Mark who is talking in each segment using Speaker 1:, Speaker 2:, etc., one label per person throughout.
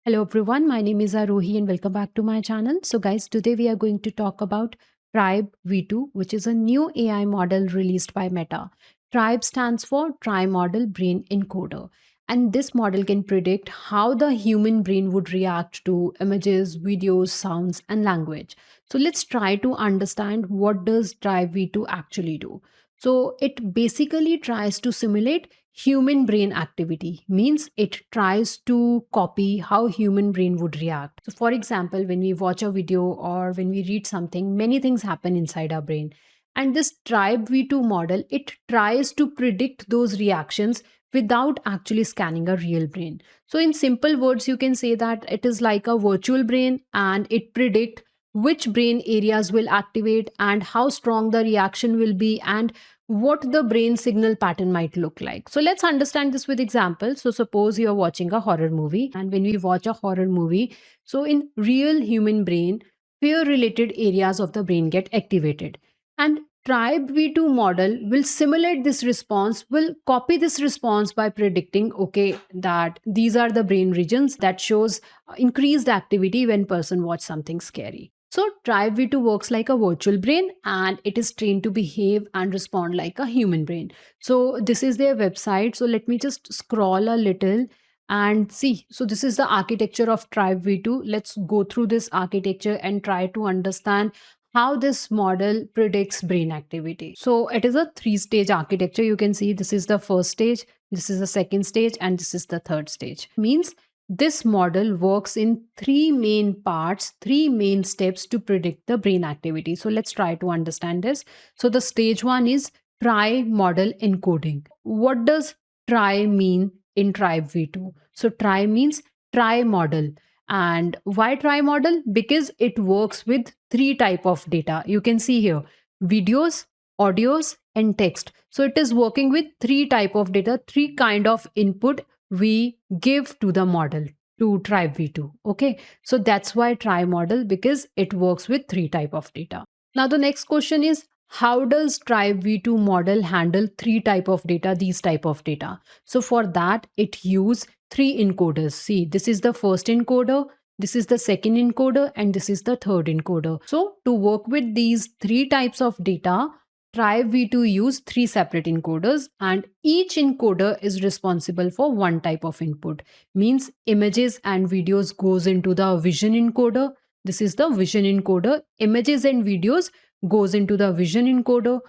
Speaker 1: Hello everyone, my name is Aarohi and welcome back to my channel. So guys, today we are going to talk about Tribe V2, which is a new AI model released by Meta. Tribe stands for Tri-Modal Brain Encoder. And this model can predict how the human brain would react to images, videos, sounds, and language. So let's try to understand what does Tribe V2 actually do. So it basically tries to simulate human brain activity, means it tries to copy how human brain would react. So for example, when we watch a video or when we read something, many things happen inside our brain, and this Tribe V2 model, it tries to predict those reactions without actually scanning a real brain. So in simple words, you can say that it is like a virtual brain, and it predict which brain areas will activate and how strong the reaction will be and what the brain signal pattern might look like. So let's understand this with examples. So suppose you're watching a horror movie, and when we watch a horror movie, so in real human brain, fear related areas of the brain get activated. And Tribe V2 model will simulate this response, will copy this response by predicting, okay, that these are the brain regions that shows increased activity when person watch something scary. So Tribe V2 works like a virtual brain, and it is trained to behave and respond like a human brain. So this is their website. So let me just scroll a little and see. So this is the architecture of Tribe V2. Let's go through this architecture and try to understand how this model predicts brain activity. So it is a three-stage architecture. You can see this is the first stage, this is the second stage, and this is the third stage. Means this model works in three main parts, three main steps to predict the brain activity. So let's try to understand this. So the stage one is tri-modal encoding. What does tri mean in Tribe V2? So tri means tri-modal. And why tri-modal? Because it works with three type of data. You can see here, videos, audios, and text. So it is working with three type of data, three kind of input we give to the model, to Tribe V2. Okay, so that's why tri-modal, because it works with three type of data. Now the next question is, how does Tribe V2 model handle three type of data, these type of data? So for that, it use three encoders. See, this is the first encoder, this is the second encoder, and this is the third encoder. So to work with these three types of data, Tribe V2 use three separate encoders, and each encoder is responsible for one type of input. Means images and videos goes into the vision encoder. This is the vision encoder. Images and videos goes into the vision encoder.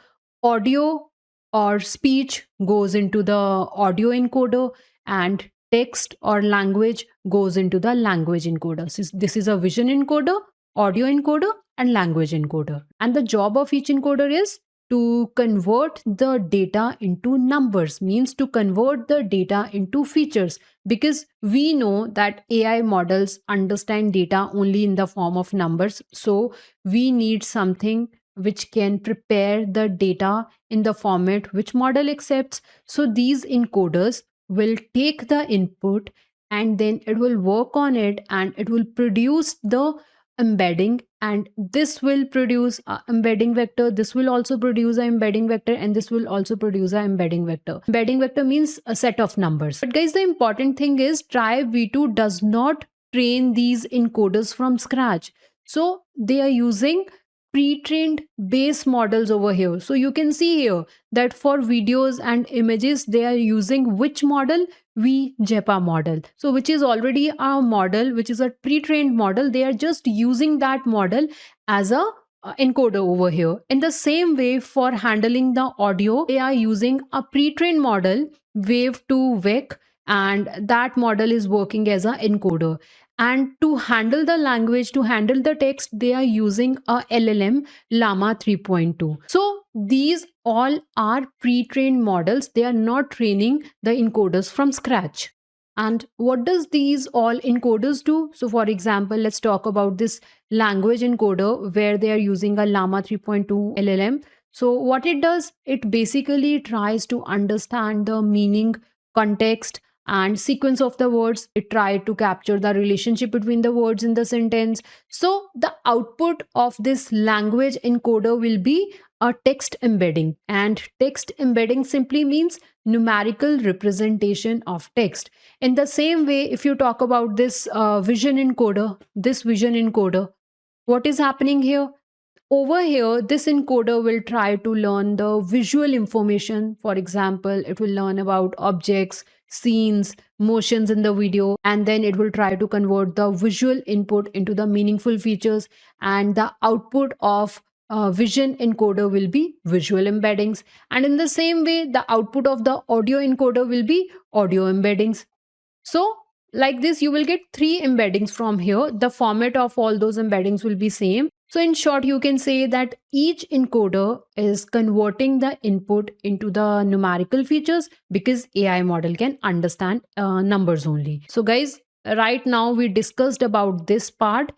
Speaker 1: Audio or speech goes into the audio encoder, and text or language goes into the language encoder. This is a vision encoder, audio encoder, and language encoder. And the job of each encoder is to convert the data into numbers, means to convert the data into features, because we know that AI models understand data only in the form of numbers. So we need something which can prepare the data in the format which model accepts. So these encoders will take the input, and then it will work on it, and it will produce the embedding, and this will produce a embedding vector, this will also produce an embedding vector, and this will also produce an embedding vector. Embedding vector means a set of numbers. But guys, the important thing is Tribe V2 does not train these encoders from scratch. So they are using pre-trained base models over here. So you can see here that for videos and images, they are using which model? V-JEPA model. So which is already a model, which is a pre-trained model. They are just using that model as a encoder over here. In the same way, for handling the audio, they are using a pre-trained model, wave to vec, and that model is working as an encoder. And to handle the language, to handle the text, they are using a LLM LLaMA 3.2. So these all are pre-trained models. They are not training the encoders from scratch. And what does these all encoders do? So for example, let's talk about this language encoder where they are using a LLaMA 3.2 LLM. So what it does, it basically tries to understand the meaning, context, and sequence of the words. It tried to capture the relationship between the words in the sentence. So the output of this language encoder will be a text embedding. And text embedding simply means numerical representation of text. In the same way, if you talk about this vision encoder, what is happening here? Over here, this encoder will try to learn the visual information. For example, it will learn about objects, scenes, motions in the video, and then it will try to convert the visual input into the meaningful features. And the output of vision encoder will be visual embeddings. And in the same way, the output of the audio encoder will be audio embeddings. So, like this, you will get three embeddings from here. The format of all those embeddings will be same. So, in short, you can say that each encoder is converting the input into the numerical features because AI model can understand numbers only. So, guys, right now we discussed about this part.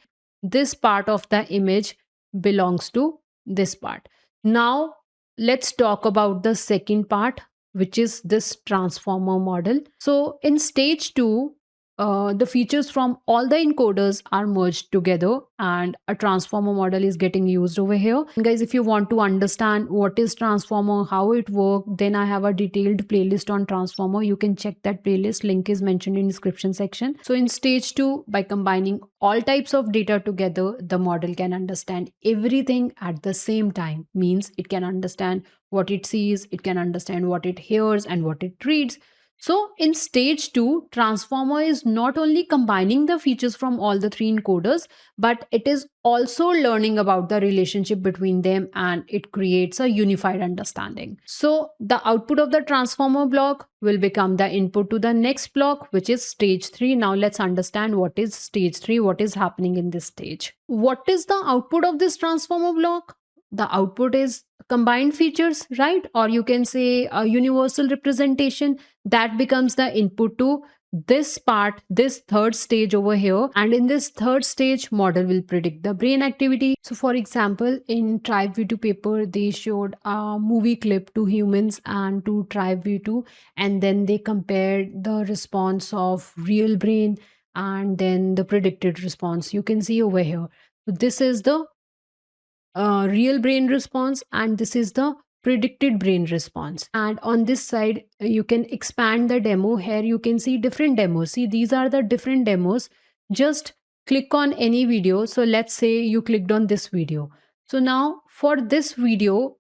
Speaker 1: This part of the image belongs to this part. Now, let's talk about the second part, which is this transformer model. So in stage 2, the features from all the encoders are merged together and a transformer model is getting used over here. And guys, if you want to understand what is transformer, how it works, then I have a detailed playlist on transformer. You can check that playlist. Link is mentioned in description section. So in stage 2, by combining all types of data together, the model can understand everything at the same time. Means it can understand what it sees, it can understand what it hears and what it reads. So in stage 2, transformer is not only combining the features from all the three encoders, but it is also learning about the relationship between them and it creates a unified understanding. So the output of the transformer block will become the input to the next block, which is stage 3. Now let's understand what is stage 3, what is happening in this stage. What is the output of this transformer block? The output is combined features, right? Or you can say a universal representation that becomes the input to this part, this third stage over here. And in this third stage, model will predict the brain activity. So for example, in Tribe V2 paper, they showed a movie clip to humans and to Tribe V2, and then they compared the response of real brain and then the predicted response. You can see over here. So this is the real brain response and this is the predicted brain response. And on this side you can expand the demo. Here you can see different demos. See, these are the different demos. Just click on any video. So let's say you clicked on this video. So now for this video,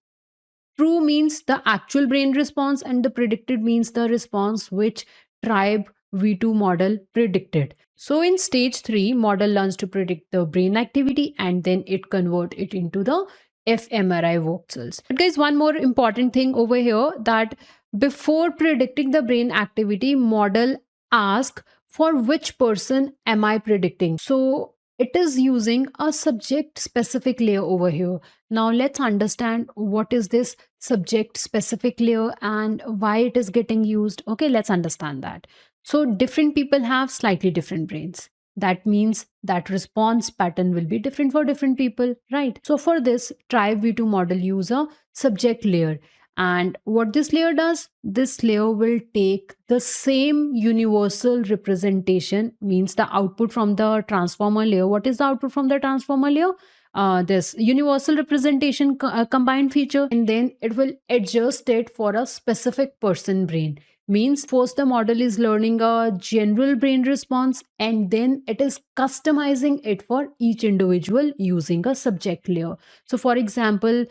Speaker 1: true means the actual brain response and the predicted means the response which Tribe V2 model predicted. So in stage 3, model learns to predict the brain activity and then it convert it into the fMRI voxels. But guys, one more important thing over here, that before predicting the brain activity, model ask for which person am I predicting. So it is using a subject specific layer over here. Now let's understand what is this subject specific layer and why it is getting used. Okay, let's understand that. So different people have slightly different brains. That means that response pattern will be different for different people, right? So for this, Tribe V2 model use a subject layer. And what this layer does, this layer will take the same universal representation, means the output from the transformer layer. What is the output from the transformer layer? This universal representation combined feature, and then it will adjust it for a specific person brain. Means first the model is learning a general brain response and then it is customizing it for each individual using a subject layer. So for example,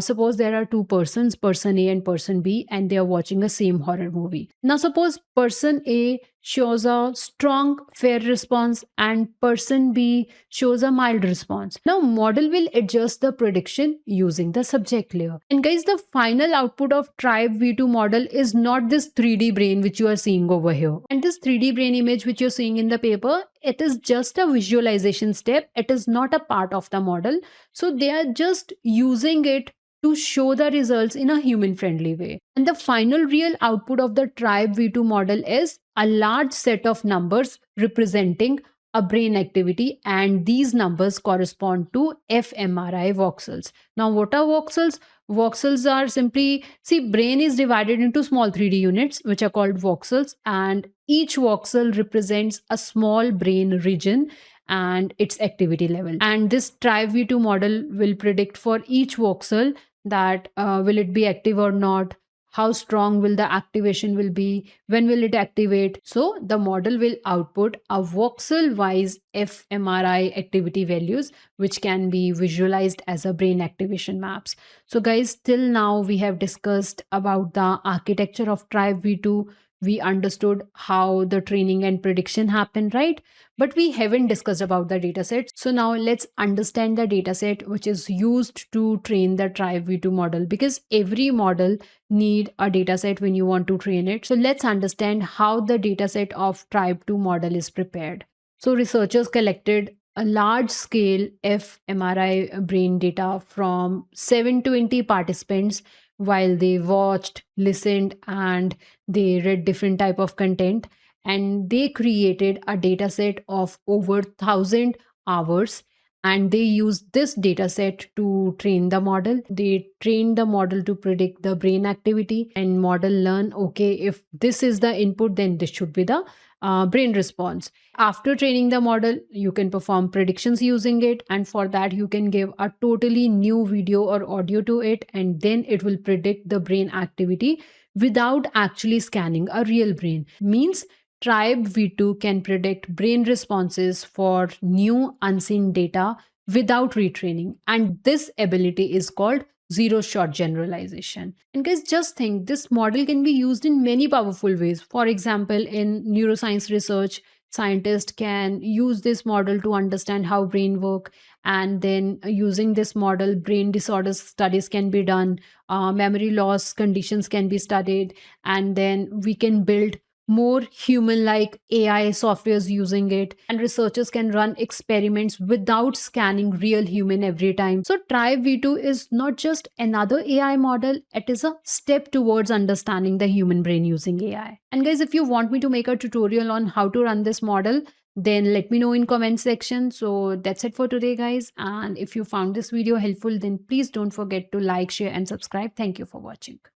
Speaker 1: suppose there are two persons, person A and person B, and they are watching a same horror movie. Now suppose person A shows a strong fair response and person B shows a mild response. Now model will adjust the prediction using the subject layer. And guys, the final output of Tribe V2 model is not this 3D brain which you are seeing over here. And this 3D brain image which you're seeing in the paper, it is just a visualization step. It is not a part of the model. So they are just using it to show the results in a human friendly way. And the final real output of the Tribe V2 model is a large set of numbers representing a brain activity, and these numbers correspond to fMRI voxels. Now what are voxels? Voxels are simply, see, brain is divided into small 3D units which are called voxels, and each voxel represents a small brain region and its activity level. And this Tribe V2 model will predict for each voxel that will it be active or not, how strong will the activation will be, when will it activate. So the model will output a voxel wise fMRI activity values, which can be visualized as a brain activation maps. So guys, till now we have discussed about the architecture of tribe v2. We understood how the training and prediction happen, right? But we haven't discussed about the dataset. So now let's understand the dataset which is used to train the tribe v2 model, because every model need a dataset when you want to train it. So let's understand how the dataset of tribe 2 model is prepared. So researchers collected a large scale fMRI brain data from 720 participants while they watched, listened, and they read different type of content, and they created a data set of over 1,000 hours, and they used this data set to train the model. They trained the model to predict the brain activity, and model learn, okay, if this is the input, then this should be the brain response. After training the model, you can perform predictions using it, and for that you can give a totally new video or audio to it, and then it will predict the brain activity without actually scanning a real brain. Means Tribe V2 can predict brain responses for new unseen data without retraining. And this ability is called zero shot generalization. And guys, just think this model can be used in many powerful ways. For example, in neuroscience research, scientists can use this model to understand how brain work, and then using this model brain disorders studies can be done, memory loss conditions can be studied, and then we can build more human like AI softwares using it, and researchers can run experiments without scanning real human every time. So, Tribe V2 is not just another AI model, it is a step towards understanding the human brain using AI. And guys, if you want me to make a tutorial on how to run this model, then let me know in comment section. So that's it for today, guys, and if you found this video helpful, then please don't forget to like, share and subscribe. Thank you for watching.